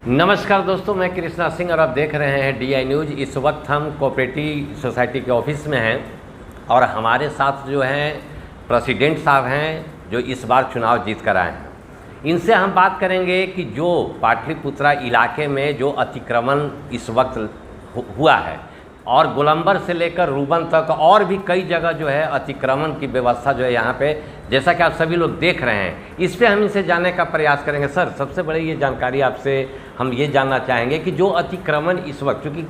नमस्कार दोस्तों, मैं कृष्णा सिंह और आप देख रहे हैं DI न्यूज़। इस वक्त हम कोऑपरेटिव सोसाइटी के ऑफिस में हैं और हमारे साथ जो हैं प्रेसिडेंट साहब हैं जो इस बार चुनाव जीत कर आए हैं। इनसे हम बात करेंगे कि जो पाटलिपुत्रा इलाके में जो अतिक्रमण इस वक्त हुआ है और गोलंबर से लेकर रूबन तक और भी कई जगह जो है अतिक्रमण की व्यवस्था जो है यहाँ पे, जैसा कि आप सभी लोग देख रहे हैं, इस पे हम इनसे जानने का प्रयास करेंगे। सर, सबसे बड़ी ये जानकारी आपसे हम ये जानना चाहेंगे कि जो अतिक्रमण इस वक्त, क्योंकि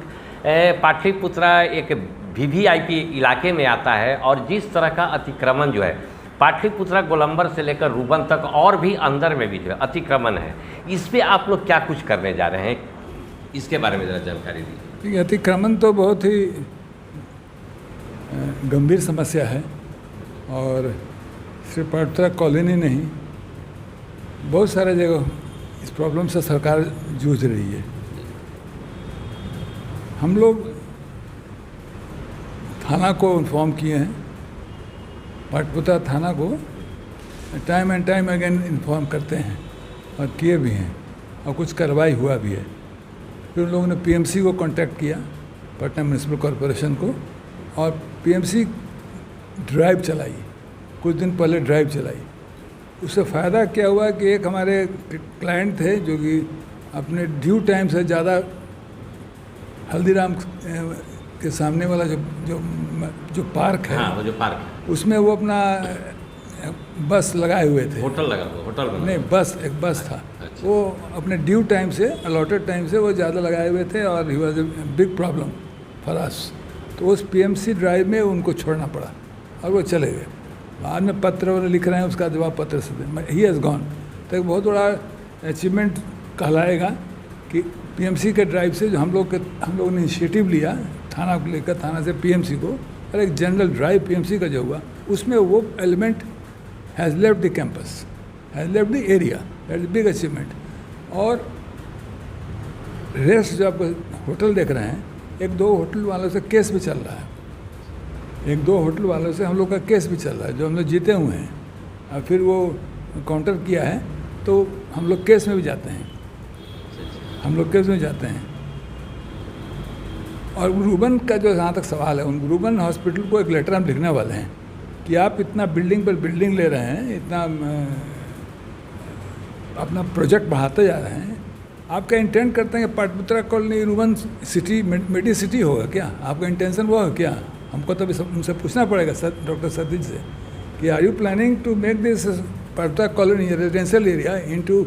पाटलिपुत्रा एक VVIP इलाके में आता है और जिस तरह का अतिक्रमण जो है पाटलिपुत्रा गोलंबर से लेकर रूबन तक और भी अंदर में भी जो है अतिक्रमण है, इस पर आप लोग क्या कुछ करने जा रहे हैं, इसके बारे में ज़रा जानकारी दीजिए। अतिक्रमण तो बहुत ही गंभीर समस्या है और सिर्फ पाटलिपुत्रा कॉलोनी नहीं, बहुत सारे जगह इस प्रॉब्लम से सरकार जूझ रही है। हम लोग थाना को इन्फॉर्म किए हैं, पाटलिपुत्रा थाना को time and time again inform करते हैं और किए भी हैं और कुछ कार्रवाई हुआ भी है। फिर उन लोगों ने PMC को कांटेक्ट किया, पटना म्यूनसिपल कॉरपोरेशन को, और PMC ड्राइव चलाई, कुछ दिन पहले ड्राइव चलाई। उससे फ़ायदा क्या हुआ कि एक हमारे क्लाइंट थे जो कि अपने ड्यू टाइम से ज़्यादा हल्दीराम के सामने वाला जो पार्क है, हाँ, वो जो पार्क है उसमें वो अपना बस लगाए हुए थे। होटल लगा हुआ, होटल बना नहीं, बस एक बस था। अच्छा। वो अपने ड्यू टाइम से, अलॉटेड टाइम से वो ज़्यादा लगाए हुए थे और he was a big problem for us. तो उस PMC ड्राइव में उनको छोड़ना पड़ा और वो चले गए। बाद में पत्र वो लिख रहे हैं, उसका जवाब पत्र से ही हैज़ गॉन। तो एक बहुत बड़ा अचीवमेंट कहलाएगा कि PMC के ड्राइव से जो हम लोग ने इनिशिएटिव लिया, थाना को लेकर, थाना से PMC को, और एक जनरल ड्राइव PMC का जो हुआ, उसमें वो element has left the campus, has left the area. That is big achievement. और रेस्ट जो आप होटल देख रहे हैं, एक दो होटल वालों से केस भी चल रहा है, एक दो होटल वालों से हम लोग का केस भी चल रहा है जो हम लोग जीते हुए हैं। और फिर वो काउंटर किया है तो हम लोग केस में भी जाते हैं, हम लोग केस में जाते हैं। और रूबन का जो जहाँ तक सवाल है, उन रूबन हॉस्पिटल को एक लेटर हम लिखने वाले हैं कि आप इतना बिल्डिंग पर बिल्डिंग ले रहे हैं, इतना अपना प्रोजेक्ट बढ़ाते जा रहे हैं, आपका इंटेंट करते हैं कि Pataliputra colony rurban city medi city होगा क्या? आपका इंटेंशन वो है क्या? हमको तो उनसे पूछना पड़ेगा डॉक्टर सतीश से कि are you planning to make this Pataliputra colony residential area into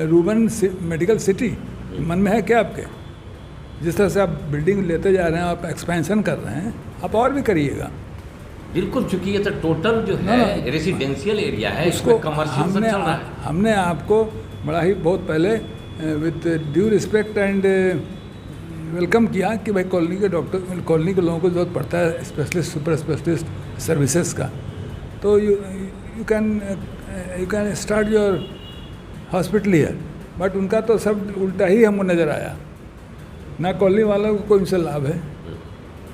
rurban medical city? मन में है क्या आपके? जिस तरह से आप बिल्डिंग लेते जा रहे हैं, आप एक्सपेंशन कर रहे हैं, आप और भी करिएगा। बिल्कुल, चूंकि ये तो टोटल जो है रेसिडेंशियल एरिया है, इसको कमर्शियल चल रहा है। हमने आपको बड़ा ही बहुत पहले with due respect and welcome किया कि भाई कॉलोनी के डॉक्टर, कॉलोनी के लोगों को जरूरत पड़ता है स्पेशलिस्ट, सुपर स्पेशलिस्ट सर्विसेज का। तो you can start your hospital here. But उनका तो सब उल्टा ही हमको नज़र आया। ना कॉलोनी वालों को कोई उनसे लाभ है,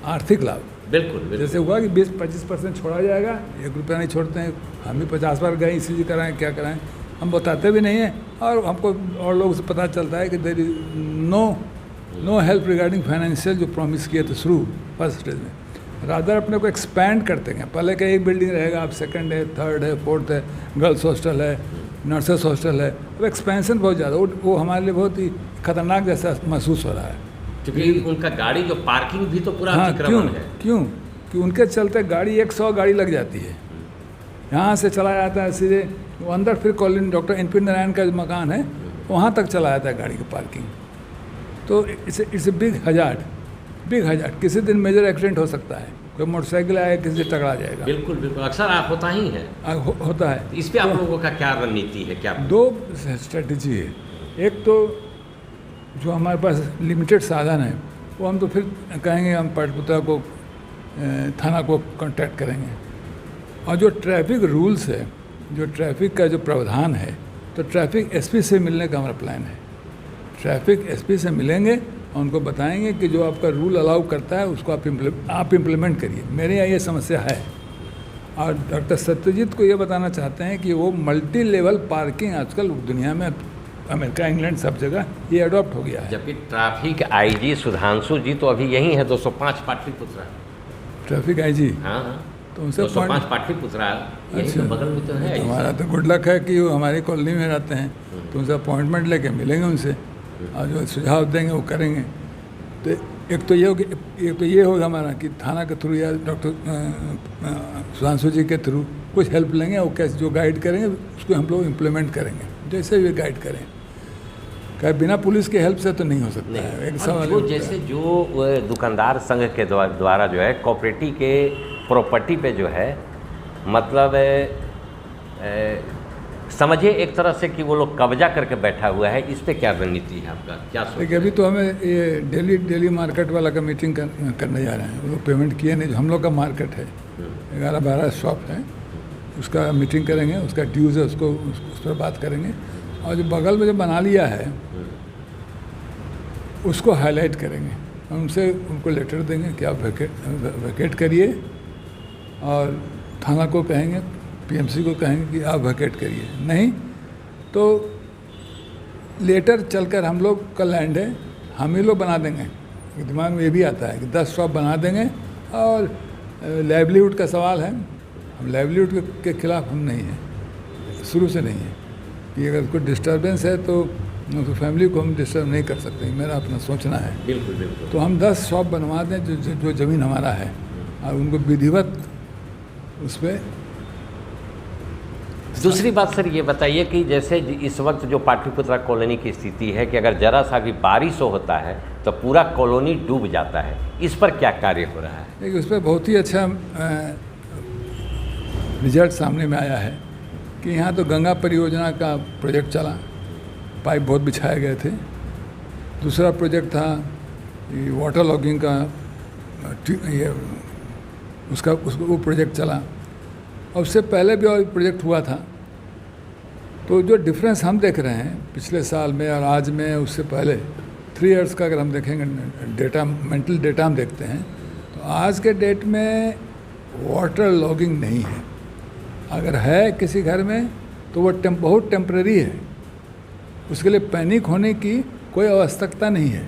आर्थिक लाभ। बिल्कुल। जैसे हुआ कि 20-25% छोड़ा जाएगा, 1 रुपया नहीं छोड़ते हैं। हम भी 50 बार गए, ECG कराएं, क्या कराएं, हम बताते भी नहीं हैं। और हमको और लोगों से पता चलता है कि there is no help regarding financial, जो प्रॉमिस किए थे शुरू फर्स्ट स्टेज में। रादर अपने को एक्सपैंड करते हैं। पहले का एक बिल्डिंग रहेगा, अब सेकंड है, थर्ड है, फोर्थ है, गर्ल्स हॉस्टल है, नर्सेस हॉस्टल है। अब एक्सपेंशन बहुत ज़्यादा, वो हमारे लिए बहुत ही खतरनाक जैसा महसूस हो रहा है। क्योंकि उनका गाड़ी जो पार्किंग भी तो पूरा अतिक्रमण है। क्यों? कि उनके चलते गाड़ी 100 गाड़ी लग जाती है, यहाँ से चला जाता है सीधे वो अंदर, फिर कॉलोनी डॉक्टर NP नारायण का जो मकान है वहाँ तक चला जाता है गाड़ी की पार्किंग। तो इट्स ए बिग हजार्ड। किसी दिन मेजर एक्सीडेंट हो सकता है, कोई मोटरसाइकिल आए, किसी से टकरा जाएगा। बिल्कुल, अक्सर होता ही है, होता है। इस पे आप लोगों का क्या रणनीति है? क्या 2 स्ट्रेटजी है। एक तो जो हमारे पास लिमिटेड साधन है, वो हम तो फिर कहेंगे हम पाटलिपुत्रा को थाना को कांटेक्ट करेंगे। और जो ट्रैफिक रूल्स है, जो ट्रैफिक का जो प्रावधान है, तो ट्रैफिक SP से मिलने का हमारा प्लान है। ट्रैफिक SP से मिलेंगे और उनको बताएंगे कि जो आपका रूल अलाउ करता है उसको आप इम्प्लीमेंट करिए। मेरे यहाँ ये समस्या है। और डॉक्टर सत्यजीत को ये बताना चाहते हैं कि वो मल्टी लेवल पार्किंग आजकल दुनिया में अमेरिका, इंग्लैंड, सब जगह ये अडॉप्ट हो गया है। जबकि ट्रैफिक आईजी सुधांशु जी तो अभी यही है 205 पाटलिपुत्रा। ट्रैफिक आईजी, हाँ हाँ, तो उनसे 205 पाटलिपुत्रा यही तो बगल में तो है। हमारा तो गुड लक है कि वो हमारी कॉलोनी में रहते हैं, तो उनसे अपॉइंटमेंट लेके मिलेंगे उनसे और जो सुझाव देंगे वो करेंगे। तो एक तो ये होगा हमारा कि थाना के थ्रू या डॉक्टर सुधांशु जी के थ्रू कुछ हेल्प लेंगे, वो कैसे जो गाइड करेंगे उसको हम लोग इम्प्लीमेंट करेंगे, जैसे भी गाइड करें। क्या बिना पुलिस के हेल्प से तो नहीं हो सकता है। एक सवाल जैसे जो दुकानदार संघ के द्वारा जो है कोऑपरेटिव के प्रॉपर्टी पे जो है मतलब समझिए एक तरह से कि वो लोग कब्जा करके बैठा हुआ है, इस पे क्या रणनीति है आपका, क्या सोच? देखिए अभी तो हमें ये डेली मार्केट वाला का मीटिंग करने जा रहे हैं। वो लोग पेमेंट किए नहीं, जो हम लोग का मार्केट है 11-12 शॉप है, उसका मीटिंग करेंगे, उसका ड्यूज़ है उसको उस पर बात करेंगे। और जो बगल में जो बना लिया है उसको हाईलाइट करेंगे, उनसे उनको लेटर देंगे कि आप वैकेट करिए, और थाना को कहेंगे, पीएमसी को कहेंगे कि आप वैकेट करिए। नहीं तो लेटर चलकर हम लोग का लैंड है, हम ही लोग बना देंगे। दिमाग में ये भी आता है कि 10 शॉप बना देंगे। और लाइवलीहुड का सवाल है, हम लाइवलीहुड के खिलाफ हम नहीं हैं, शुरू से नहीं है कि अगर कोई डिस्टर्बेंस है तो फैमिली को हम डिस्टर्ब नहीं कर सकते, मेरा अपना सोचना है। बिल्कुल बिल्कुल। तो हम 10 शॉप बनवा दें जो ज़मीन हमारा है, और उनको विधिवत उस पर। दूसरी बात सर ये बताइए कि जैसे इस वक्त जो पाटलिपुत्रा कॉलोनी की स्थिति है कि अगर ज़रा सा भी बारिश होता है तो पूरा कॉलोनी डूब जाता है, इस पर क्या कार्य हो रहा है? देखिए उस पर बहुत ही अच्छा रिजल्ट सामने में आया है कि यहाँ तो गंगा परियोजना का प्रोजेक्ट चला, पाइप बहुत बिछाए गए थे। दूसरा प्रोजेक्ट था ये वाटर लॉगिंग का, ये उसको वो प्रोजेक्ट चला, और उससे पहले भी और प्रोजेक्ट हुआ था। तो जो डिफरेंस हम देख रहे हैं पिछले साल में और आज में, उससे पहले 3 इयर्स का अगर हम देखेंगे डेटा, मेंटल डेटा हम देखते हैं, तो आज के डेट में वाटर लॉगिंग नहीं है। अगर है किसी घर में तो वो बहुत टेम्पररी है, उसके लिए पैनिक होने की कोई आवश्यकता नहीं है।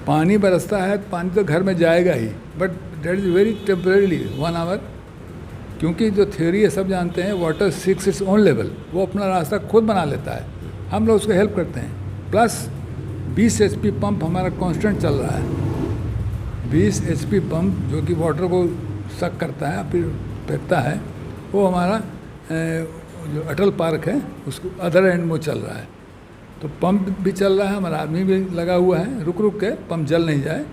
पानी बरसता है, पानी तो घर में जाएगा ही, but that is very temporarily 1 hour, क्योंकि जो थ्योरी है सब जानते हैं, water seeks its own level, वो अपना रास्ता खुद बना लेता है, हम लोग उसको हेल्प करते हैं। प्लस 20 HP पंप हमारा कांस्टेंट चल रहा है। 20 HP पंप जो कि वाटर को सक करता है फिर फेंकता है, वो हमारा जो अटल पार्क है उसको अदर एंड में चल रहा है। तो पंप भी चल रहा है, हमारा आदमी भी लगा हुआ है, रुक रुक के पंप जल नहीं जाए।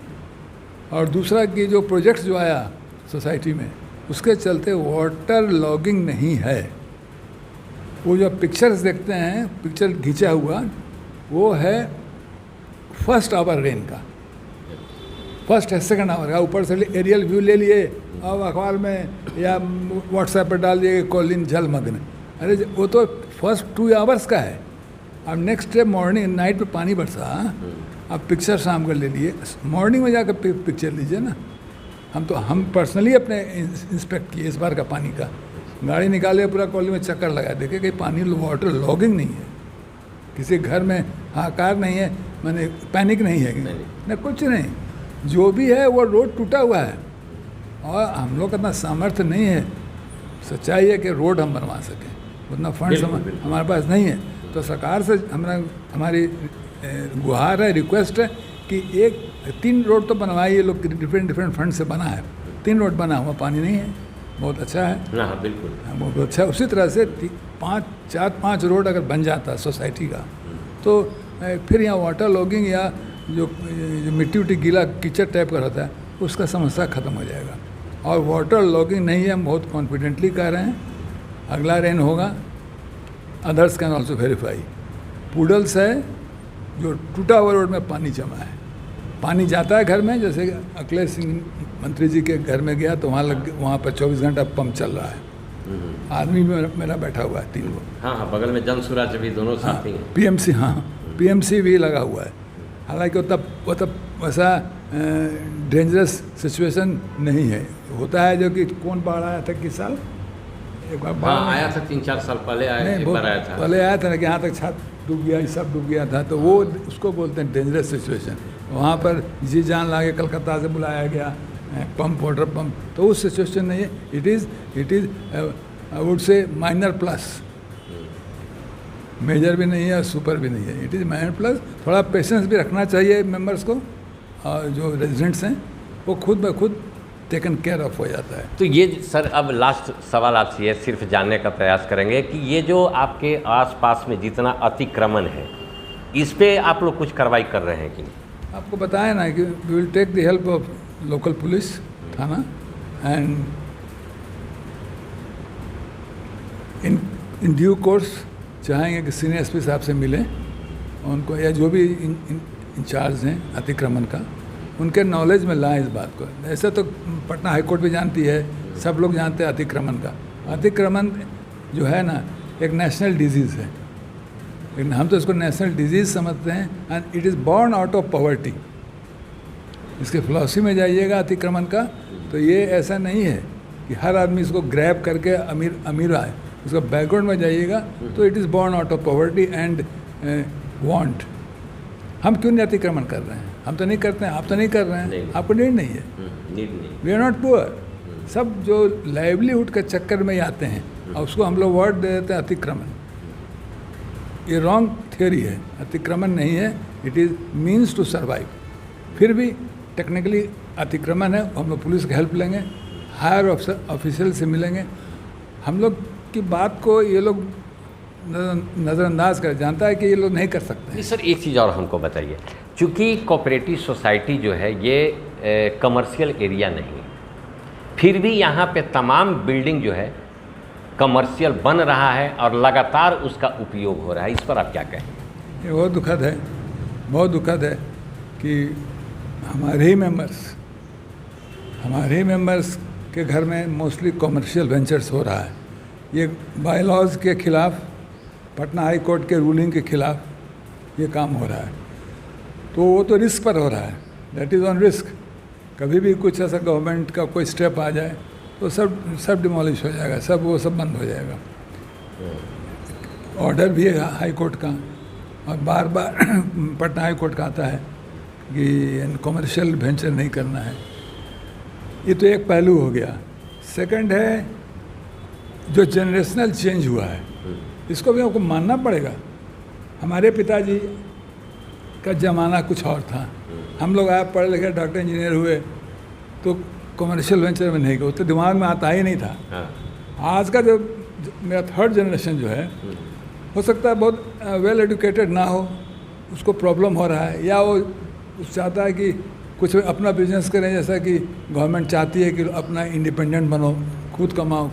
और दूसरा कि जो प्रोजेक्ट्स जो आया सोसाइटी में, उसके चलते वाटर लॉगिंग नहीं है। वो जो पिक्चर्स देखते हैं, पिक्चर खींचा हुआ, वो है फर्स्ट आवर रेन का, फर्स्ट है सेकंड आवर का। ऊपर से एरियल व्यू ले लिए और अखबार में या व्हाट्सएप पर डाल दिए कॉलिन जलमग्न। अरे वो तो फर्स्ट 2 आवर्स का है। अब नेक्स्ट डे मॉर्निंग नाइट पे पानी बरसा, अब पिक्चर शाम को ले लिए, मॉर्निंग में जाकर पिक्चर लीजिए ना। हम पर्सनली अपने इंस्पेक्ट किए इस बार का पानी का, गाड़ी निकाले पूरा कॉलोनी में चक्कर लगा, देखे कि पानी वाटर लॉगिंग नहीं है, किसी घर में हाहाकार नहीं है, मैंने पैनिक नहीं है ना, कुछ नहीं। जो भी है वो रोड टूटा हुआ है, और हम लोग का इतना सामर्थ्य नहीं है, सच्चाई है कि रोड हम बनवा सकें, उतना फंड्स हमारे पास नहीं है। तो सरकार से हमारी गुहार है, रिक्वेस्ट है कि 3 रोड तो बनवाइए, लोग डिफरेंट फंड से बना है, 3 रोड बना हुआ, पानी नहीं है, बहुत अच्छा है। हाँ बिल्कुल, बहुत अच्छा। उसी तरह से 4-5 रोड अगर बन जाता सोसाइटी का, तो फिर यहाँ वाटर लॉगिंग या जो मिट्टी गीला कीचड़ टाइप का रहता है, उसका समस्या ख़त्म हो जाएगा। और वाटर लॉगिंग नहीं है, हम बहुत कॉन्फिडेंटली कह रहे हैं, अगला रेन होगा, others can also verify. Poodles है जो टूटा हुआ रोड में पानी जमा है, पानी जाता है घर में, जैसे अखिलेश सिंह मंत्री जी के घर में गया तो वहाँ पर 24 घंटा पंप चल रहा है, आदमी भी मेरा बैठा हुआ है 3 लोग। हाँ, बगल में जन सूरज भी दोनों साथी हैं। पीएमसी, हाँ पीएमसी भी लगा हुआ है। हालांकि वो तब वैसा डेंजरस सिचुएशन नहीं है, होता है जो कि कौन बाढ़ आया था किस साल, एक बार आया था 3-4 साल पहले आया, एक बार आया था, पहले आया था ना कि यहाँ तक छत डूब गया, सब डूब गया था, तो वो उसको बोलते हैं डेंजरस सिचुएशन। वहाँ पर जी जान लागे कलकत्ता से बुलाया गया, पंप, वाटर पंप, तो उस सिचुएशन नहीं है। It is I would say minor plus, major भी नहीं है और सुपर भी नहीं है, इट इज़ माइनर प्लस। थोड़ा पेशेंस भी रखना चाहिए मेंबर्स को, और जो रेजिडेंट्स हैं वो खुद ब खुद टेकन केयर ऑफ हो जाता है। तो ये सर, अब लास्ट सवाल आपसे ये सिर्फ जानने का प्रयास करेंगे कि ये जो आपके आसपास में जितना अतिक्रमण है, इस पे आप लोग कुछ कार्रवाई कर रहे हैं कि नहीं? आपको बताया ना कि we will take the help of local police थाना, एंड इन ड्यू कोर्स चाहेंगे कि सीनियर एसपी साहब से मिलें, उनको या जो भी इंचार्ज हैं अतिक्रमण का, उनके नॉलेज में लाएं इस बात को। ऐसे तो पटना हाई कोर्ट भी जानती है, सब लोग जानते हैं अतिक्रमण का। अतिक्रमण जो है ना एक नेशनल डिजीज़ है, लेकिन हम तो इसको नेशनल डिजीज़ समझते हैं, and it is born out of poverty. इसके फिलॉसफी में जाइएगा अतिक्रमण का, तो ये ऐसा नहीं है कि हर आदमी इसको ग्रैब करके अमीर आए। उसका बैकग्राउंड में जाइएगा तो it is born out of poverty and want. हम क्यों नहीं अतिक्रमण कर रहे हैं? हम तो नहीं करते हैं, आप तो नहीं कर रहे हैं, आपको नीड नहीं है। We are not poor. सब जो लाइवलीहुड के चक्कर में ही आते हैं और उसको हम लोग वर्ड दे देते हैं अतिक्रमण। ये रॉन्ग थियोरी है, अतिक्रमण नहीं है, it is means to survive. फिर भी टेक्निकली अतिक्रमण है, हम लोग पुलिस की हेल्प लेंगे, हायर ऑफिशियल से मिलेंगे। हम लोग की बात को ये लोग नज़रअंदाज कर, जानता है कि ये लोग नहीं कर सकते हैं। सर एक चीज़ और हमको बताइए, चूँकि कोऑपरेटिव सोसाइटी जो है ये कमर्शियल एरिया नहीं है, फिर भी यहाँ पे तमाम बिल्डिंग जो है कमर्शियल बन रहा है और लगातार उसका उपयोग हो रहा है, इस पर आप क्या कहेंगे? ये बहुत दुखद है कि हमारे ही मेंबर्स के घर में मोस्टली कमर्शियल वेंचर्स हो रहा है। ये बाई लॉज के खिलाफ, पटना हाई कोर्ट के रूलिंग के खिलाफ ये काम हो रहा है। तो वो तो रिस्क पर हो रहा है, दैट इज़ ऑन रिस्क। कभी भी कुछ ऐसा गवर्नमेंट का कोई स्टेप आ जाए तो सब डिमोलिश हो जाएगा, सब बंद हो जाएगा। ऑर्डर भी है हाई कोर्ट का, और बार बार पटना हाई कोर्ट का आता है कि कमर्शियल वेंचर नहीं करना है। ये तो एक पहलू हो गया। सेकंड है जो जनरेशनल चेंज हुआ है, इसको भी आपको मानना पड़ेगा। हमारे पिताजी का ज़माना कुछ और था, हम लोग आए पढ़े लिखे डॉक्टर इंजीनियर हुए तो कमर्शियल वेंचर में नहीं गए, तो दिमाग में आता ही नहीं था। आज का जो मेरा थर्ड जनरेशन जो है, हो सकता है बहुत वेल एजुकेटेड ना हो, उसको प्रॉब्लम हो रहा है, या वो चाहता है कि कुछ अपना बिजनेस करें, जैसा कि गवर्नमेंट चाहती है कि अपना इंडिपेंडेंट बनो, खुद कमाओ,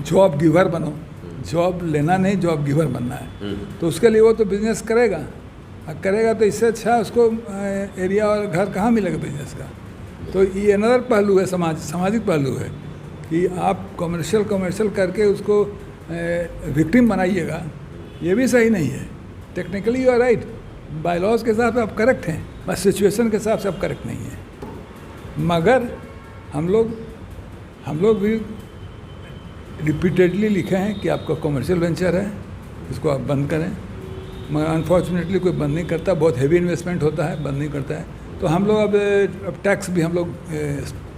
जॉब गिवर बनो। जॉब लेना नहीं, जॉब गिवर बनना है। तो उसके लिए वो तो बिजनेस करेगा, तो इससे अच्छा उसको एरिया और घर कहाँ मिलेगा बिजनेस का। तो ये अनदर पहलू है, सामाजिक पहलू है कि आप कमर्शियल करके उसको विक्टिम बनाइएगा, ये भी सही नहीं है। Technically you are right, by laws के हिसाब से आप करेक्ट हैं, बस सिचुएशन के हिसाब से आप करेक्ट नहीं हैं। मगर हम लोग भी रिपीटेडली लिखे हैं कि आपका कमर्शियल वेंचर है, इसको आप बंद करें, मगर अनफॉर्चुनेटली कोई बंद नहीं करता, बहुत हेवी इन्वेस्टमेंट होता है, बंद नहीं करता है। तो हम लोग अब टैक्स भी हम लोग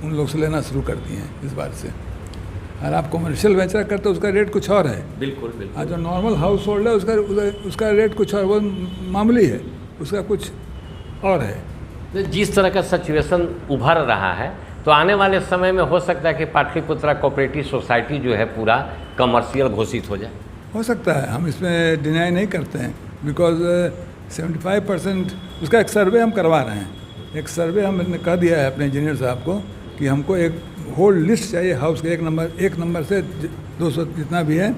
उन लोग से लेना शुरू कर दिए हैं इस बात से। और आप कमर्शियल वेंचर करते हो उसका रेट कुछ और है, बिल्कुल। जो नॉर्मल हाउस होल्ड है उसका रेट कुछ और, वो मामूली है, उसका कुछ और है। तो जिस तरह का सिचुएशन उभर रहा है, तो आने वाले समय में हो सकता है कि पाटलिपुत्रा कोऑपरेटिव सोसाइटी जो है पूरा कमर्शियल घोषित हो जाए। हो सकता है, हम इसमें डिनाई नहीं करते हैं, बिकॉज 75% उसका एक सर्वे हम करवा रहे हैं। एक सर्वे हमने कह दिया है अपने इंजीनियर साहब को कि हमको एक होल लिस्ट चाहिए हाउस के, एक नंबर से 200 जितना भी है,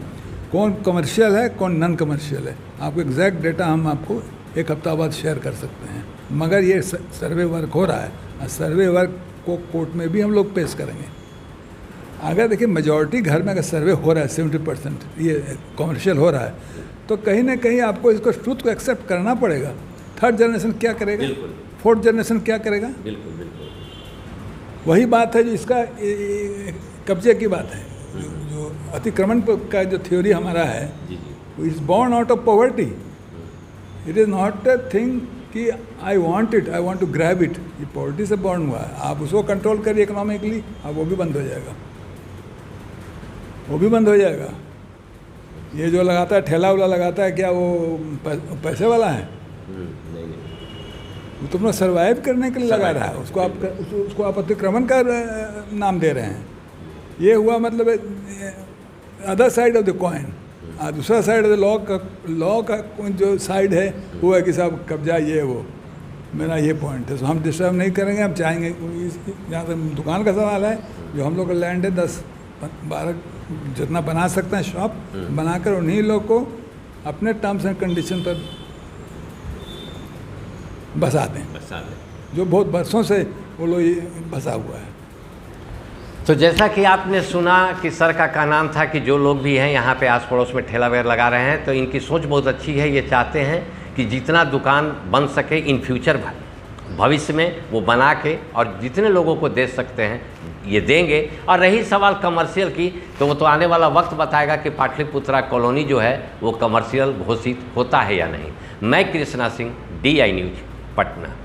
कौन कमर्शियल है कौन नॉन कमर्शियल है। आपको एग्जैक्ट डेटा हम आपको एक हफ्ता बाद शेयर कर सकते हैं। मगर ये सर्वे वर्क हो रहा है, और सर्वे वर्क को कोर्ट में भी हम लोग पेश करेंगे। अगर देखिए मेजॉरिटी घर में अगर सर्वे हो रहा है 70% ये कमर्शियल हो रहा है, तो कहीं ना कहीं आपको इसको ट्रूथ को एक्सेप्ट करना पड़ेगा। थर्ड जनरेशन क्या करेगा, फोर्थ जनरेशन क्या करेगा? बिल्कुल। वही बात है जो इसका कब्जे की बात है। जो अतिक्रमण का जो थ्योरी हमारा है, is born out of poverty. It is not a thing कि I want it, I want to grab it. ये पॉलिटी से बॉर्न हुआ है। आप उसको कंट्रोल करिए इकोनॉमिकली, अब वो भी बंद हो जाएगा, वो भी बंद हो जाएगा। ये जो लगाता है ठेला वाला लगाता है, क्या वो पैसे वाला है? नहीं। वो तो अपना सर्वाइव करने के लिए लगा रहा है, उसको आप अतिक्रमण का नाम दे रहे हैं। ये हुआ मतलब other side of the coin. दूसरा साइड ऑफ द लॉ का जो साइड है वो है कि साहब कब्जा ये वो। मेरा ये पॉइंट है, तो हम डिस्टर्ब नहीं करेंगे। हम चाहेंगे, जहाँ तक दुकान का सवाल है, जो हम लोग का लैंड है 10-12 जितना बना सकते हैं शॉप बनाकर उन्हीं लोग को अपने टर्म्स एंड कंडीशन पर बसा दें, जो बहुत बरसों से वो लोग बसा हुआ है। तो जैसा कि आपने सुना कि सर का कहना था कि जो लोग भी हैं यहाँ पे आस पड़ोस में ठेला वगैरह लगा रहे हैं, तो इनकी सोच बहुत अच्छी है। ये चाहते हैं कि जितना दुकान बन सके इन फ्यूचर भविष्य में वो बना के और जितने लोगों को दे सकते हैं ये देंगे। और रही सवाल कमर्शियल की, तो वो तो आने वाला वक्त बताएगा कि पाटलिपुत्रा कॉलोनी जो है वो कमर्शियल घोषित होता है या नहीं। मैं कृष्णा सिंह, DI न्यूज, पटना।